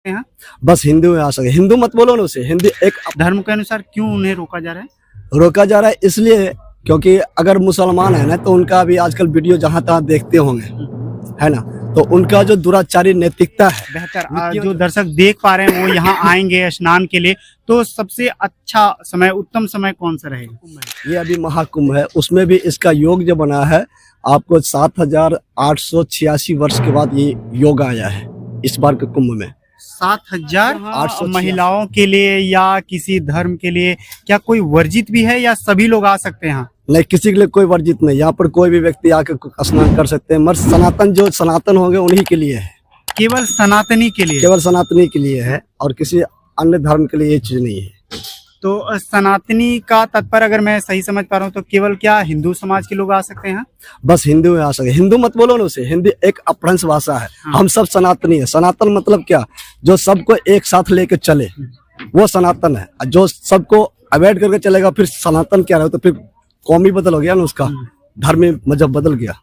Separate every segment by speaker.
Speaker 1: यहाँ
Speaker 2: बस हिंदू में आ सके। हिंदू मत बोलो ना उसे, हिंदी एक
Speaker 1: धर्म के अनुसार क्यों उन्हें रोका जा रहा है?
Speaker 2: रोका जा रहा है इसलिए क्योंकि अगर मुसलमान है ना तो उनका भी आजकल वीडियो जहां तहां देखते होंगे, है ना, तो उनका जो दुराचारी नैतिकता है
Speaker 1: बेहतर जो दर्शक देख पा रहे हैं वो यहाँ आएंगे स्नान के लिए, तो सबसे अच्छा समय, उत्तम समय कौन सा रहेगा?
Speaker 2: ये अभी महाकुंभ है, उसमें भी इसका योग जो बना है आपको 7,886 वर्ष के बाद ये योग आया है इस बार के कुंभ में।
Speaker 1: 7,800 महिलाओं के लिए या किसी धर्म के लिए क्या कोई वर्जित भी है या सभी लोग आ सकते हैं यहाँ?
Speaker 2: नहीं, किसी के लिए कोई वर्जित नहीं, यहाँ पर कोई भी व्यक्ति आके स्नान कर सकते हैं, मगर सनातन जो सनातन होंगे उन्हीं के लिए है,
Speaker 1: केवल सनातनी के लिए?
Speaker 2: केवल सनातनी के लिए है और किसी अन्य धर्म के लिए ये चीज नहीं है।
Speaker 1: तो सनातनी का तात्पर्य अगर मैं सही समझ पा रहा हूँ तो केवल क्या हिंदू समाज के लोग आ सकते हैं?
Speaker 2: बस हिंदू में आ सके। हिंदू मत बोलो ना उसे, हिंदी एक अपभ्रंश भाषा है। हम सब सनातनी है। सनातन मतलब क्या? जो सबको एक साथ लेके चले वो सनातन है। जो सबको अवॉइड करके चलेगा फिर सनातन क्या रहे, तो फिर कौम ही बदल हो गया ना, उसका धर्म मजहब बदल गया।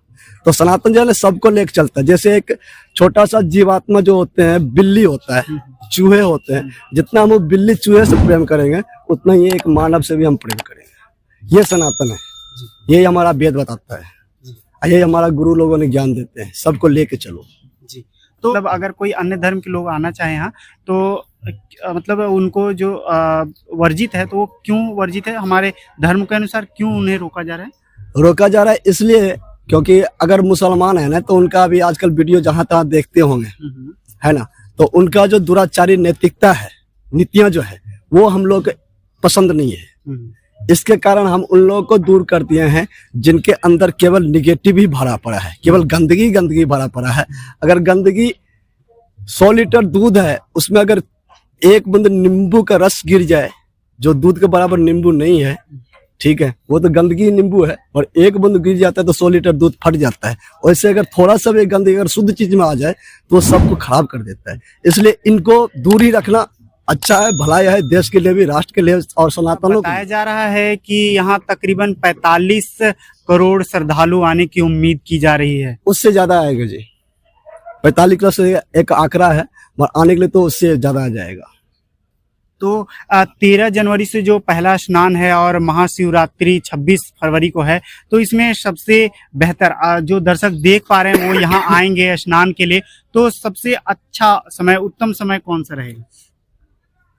Speaker 2: तो सनातन जो है सबको लेके चलता है। जैसे एक छोटा सा जीवात्मा जो होते हैं, बिल्ली होता है, चूहे होते हैं, जितना हम बिल्ली चूहे से प्रेम करेंगे उतना ही एक मानव से भी हम प्रेम करेंगे। ये सनातन है, ये हमारा वेद बताता है, ये हमारा गुरु लोगों ने ज्ञान देते हैं, सबको लेके चलो
Speaker 1: जी। तो मतलब अगर कोई अन्य धर्म के लोग आना चाहे यहाँ तो मतलब उनको जो वर्जित है तो वो क्यों वर्जित है? हमारे धर्म के अनुसार क्यों उन्हें रोका जा रहा है?
Speaker 2: रोका जा रहा है इसलिए क्योंकि अगर मुसलमान है ना तो उनका भी आजकल वीडियो जहां तहां देखते होंगे, है ना, तो उनका जो दुराचारी नैतिकता है, नीतियां जो है वो हम लोग पसंद नहीं है। इसके कारण हम उन लोगों को दूर कर दिए हैं जिनके अंदर केवल निगेटिव ही भरा पड़ा है, केवल गंदगी भरा पड़ा है। अगर गंदगी 100 लीटर दूध है, उसमें अगर एक बूंद नींबू का रस गिर जाए, जो दूध के बराबर नींबू नहीं है, ठीक है, वो तो गंदगी नींबू है, और एक बूंद गिर जाता है तो 100 लीटर दूध फट जाता है। वैसे अगर थोड़ा सा भी गंदगी अगर शुद्ध चीज में आ जाए तो सबको खराब कर देता है। इसलिए इनको दूर ही रखना अच्छा है, भलाई है देश के लिए भी, राष्ट्र के लिए और सनातनों को।
Speaker 1: बताया जा रहा है कि यहाँ तकरीबन 45 करोड़ श्रद्धालु आने की उम्मीद की जा रही है।
Speaker 2: उससे ज्यादा आएगा जी, 45 करोड़ से एक आंकड़ा है, मगर आने के लिए तो उससे ज्यादा आ जाएगा।
Speaker 1: तो 13 जनवरी से जो पहला स्नान है और महाशिवरात्रि 26 फरवरी को है, तो इसमें सबसे बेहतर जो दर्शक देख पा रहे हैं वो यहाँ आएंगे स्नान के लिए, तो सबसे अच्छा समय, उत्तम समय कौन सा रहेगा?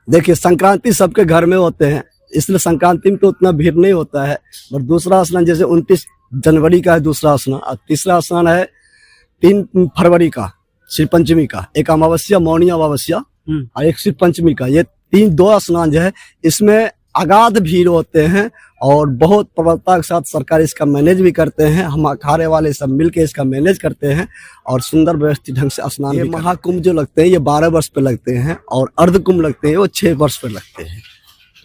Speaker 2: देखिए, संक्रांति सबके घर में होते हैं, इसलिए संक्रांति में तो उतना भीड़ नहीं होता है। और दूसरा स्नान जैसे 29 जनवरी का है दूसरा स्नान, और तीसरा स्नान है 3 फरवरी का, श्री पंचमी का, एक अमावस्या मौनी अमावस्या और एक श्री पंचमी का। ये 2 स्नान जो है इसमें अगाध भीड़ होते हैं और बहुत प्रबलता के साथ सरकार इसका मैनेज भी करते हैं। हम अखाड़े वाले सब मिलके इसका मैनेज करते हैं और सुंदर व्यवस्थित ढंग से स्नान। ये महाकुंभ जो लगते हैं ये 12 वर्ष पे लगते हैं और अर्ध कुंभ लगते हैं वो 6 वर्ष पे लगते हैं।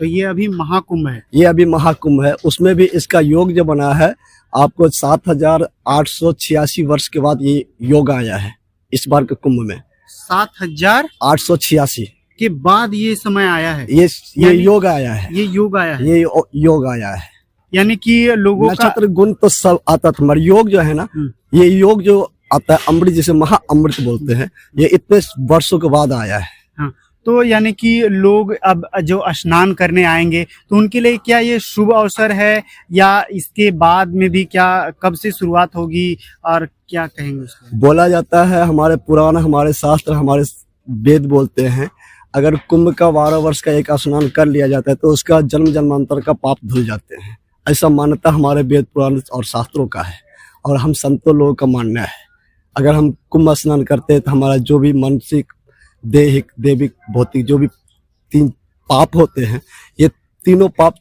Speaker 1: तो ये अभी महाकुंभ है?
Speaker 2: ये अभी महाकुंभ है, उसमें भी इसका योग जो बना है आपको 7,886 वर्ष के बाद ये योग आया है इस बार के कुंभ में।
Speaker 1: 7,886 के बाद ये समय आया है,
Speaker 2: ये योग आया है,
Speaker 1: ये योग आया है,
Speaker 2: ये योग आया है।
Speaker 1: यानी कि लोगों का
Speaker 2: नक्षत्र गुण तो सब आता था, मगर योग जो है ना, ये योग जो आता है अमृत, जिसे महा अमृत बोलते हैं, ये इतने वर्षों के बाद आया है।
Speaker 1: हाँ, तो यानी कि लोग अब जो स्नान करने आएंगे तो उनके लिए क्या ये शुभ अवसर है, या इसके बाद में भी क्या, कब से शुरुआत होगी और क्या कहेंगे उसको?
Speaker 2: बोला जाता है, हमारे पुराण, हमारे शास्त्र, हमारे वेद बोलते हैं, अगर कुंभ का 12 वर्ष का एक स्नान कर लिया जाता है तो उसका जन्म जन्मांतर का पाप धुल जाते हैं। ऐसा मान्यता हमारे वेद पुराण और शास्त्रों का है और हम संतों लोगों का मानना है। अगर हम कुंभ स्नान करते हैं तो हमारा जो भी मानसिक, दैहिक, दैविक, भौतिक जो भी 3 पाप होते हैं, ये तीनों पाप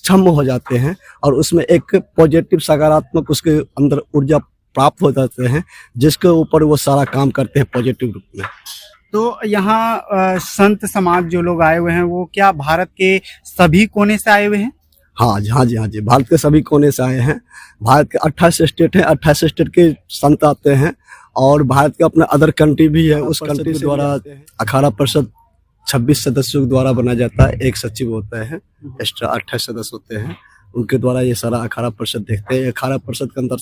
Speaker 2: क्षम हो जाते हैं और उसमें एक पॉजिटिव सकारात्मक उसके अंदर ऊर्जा प्राप्त हो जाते हैं, जिसके ऊपर वो सारा काम करते हैं पॉजिटिव रूप में।
Speaker 1: तो यहाँ संत समाज जो लोग आए हुए हैं वो क्या भारत के सभी कोने से आए हुए हैं?
Speaker 2: हाँ जी, हाँ जी, हाँ जी, भारत के सभी कोने से आए हैं। भारत के 28 स्टेट हैं, 28 स्टेट के संत आते हैं और भारत का अपना अदर कंट्री भी है, उस कंट्री द्वारा अखाड़ा परिषद 26 सदस्यों के द्वारा बनाया जाता है। एक सचिव होता है, एक्स्ट्रा 28 सदस्य होते हैं, उनके द्वारा ये सारा अखाड़ा परिषद देखते हैं। अखाड़ा परिषद के अंदर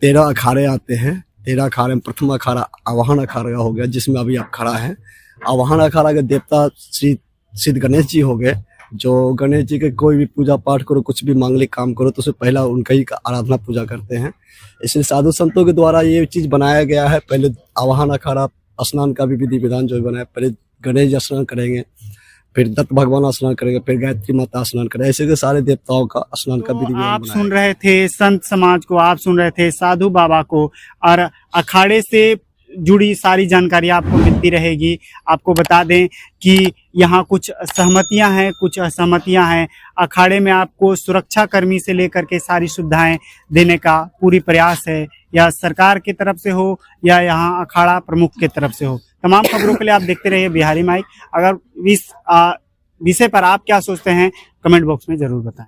Speaker 2: 13 अखाड़े आते हैं। 13 अखाड़े में प्रथम अखाड़ा आवाहन अखाड़ा हो गया, जिसमें अभी आप खड़ा है, आवाहन अखाड़ा के देवता श्री सिद्ध गणेश जी हो गए, जो गणेश जी के कोई भी पूजा पाठ करो, कुछ भी मांगलिक काम करो तो उससे पहला उनका ही आराधना पूजा करते हैं। इसलिए साधु संतों के द्वारा ये चीज बनाया गया है। पहले आवाहन अखाड़ा स्नान का भी विधि विधान जो बनाया, पहले गणेश जी स्नान करेंगे, फिर दत्त भगवान स्नान करेंगे, फिर गायत्री माता स्नान करेंगे, ऐसे के सारे देवताओं का स्नान का विधि विधान
Speaker 1: आप
Speaker 2: बनाया
Speaker 1: सुन रहे थे संत समाज को, आप सुन रहे थे साधु बाबा को, और अखाड़े से जुड़ी सारी जानकारी आपको मिलती रहेगी। आपको बता दें कि यहाँ कुछ सहमतियां हैं, कुछ असहमतियां हैं। अखाड़े में आपको सुरक्षा कर्मी से लेकर के सारी सुविधाएं देने का पूरी प्रयास है, या सरकार की तरफ से हो या यहाँ अखाड़ा प्रमुख की तरफ से हो। तमाम खबरों के लिए आप देखते रहिए बिहारी माइक। अगर इस विषय पर आप क्या सोचते हैं कमेंट बॉक्स में जरूर बताएं।